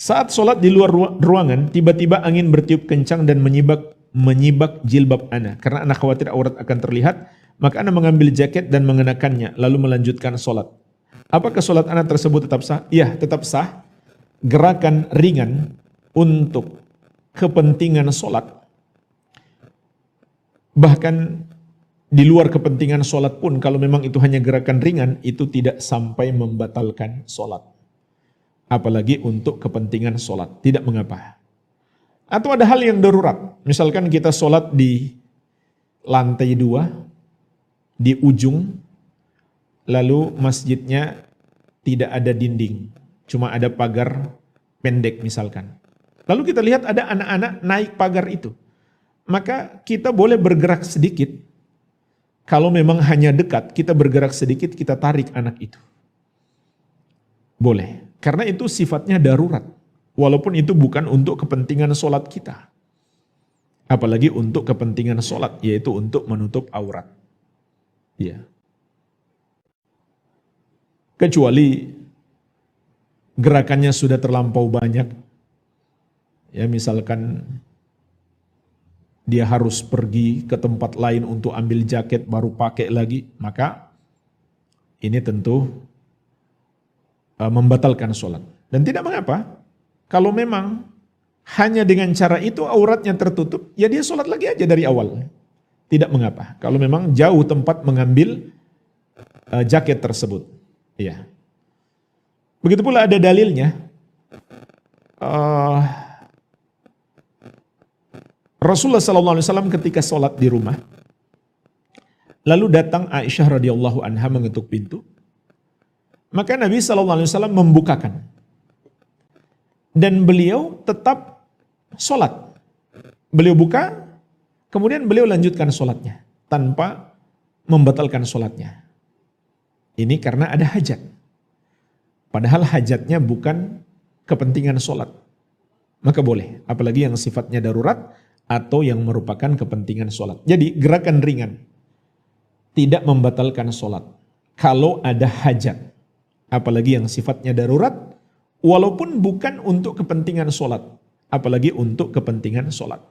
Saat sholat di luar ruangan, tiba-tiba angin bertiup kencang dan menyibak jilbab ana. Karena ana khawatir aurat akan terlihat, maka ana mengambil jaket dan mengenakannya, lalu melanjutkan sholat. Apakah sholat ana tersebut tetap sah? Iya, tetap sah. Gerakan ringan untuk kepentingan sholat. Bahkan di luar kepentingan sholat pun, kalau memang itu hanya gerakan ringan, itu tidak sampai membatalkan sholat. Apalagi untuk kepentingan sholat, tidak mengapa. Atau ada hal yang darurat, misalkan kita sholat di lantai 2, di ujung, lalu masjidnya tidak ada dinding, cuma ada pagar pendek misalkan. Lalu kita lihat ada anak-anak naik pagar itu, maka kita boleh bergerak sedikit. Kalau memang hanya dekat, kita bergerak sedikit, kita tarik anak itu. Boleh. Karena itu sifatnya darurat. Walaupun itu bukan untuk kepentingan sholat kita. Apalagi untuk kepentingan sholat, yaitu untuk menutup aurat. Ya. Kecuali gerakannya sudah terlampau banyak. Ya, misalkan dia harus pergi ke tempat lain untuk ambil jaket baru pakai lagi, maka ini tentu membatalkan sholat. Dan tidak mengapa, kalau memang hanya dengan cara itu auratnya tertutup, ya dia sholat lagi aja dari awal. Tidak mengapa, kalau memang jauh tempat mengambil jaket tersebut. Ya. Begitu pula ada dalilnya, Rasulullah SAW ketika sholat di rumah, lalu datang Aisyah radhiyallahu anha mengetuk pintu, maka Nabi SAW membukakan. Dan beliau tetap sholat. Beliau buka, kemudian beliau lanjutkan sholatnya. Tanpa membatalkan sholatnya. Ini karena ada hajat. Padahal hajatnya bukan kepentingan sholat. Maka boleh. Apalagi yang sifatnya darurat atau yang merupakan kepentingan sholat. Jadi gerakan ringan. Tidak membatalkan sholat. Kalau ada hajat. Apalagi yang sifatnya darurat, walaupun bukan untuk kepentingan sholat, apalagi untuk kepentingan sholat.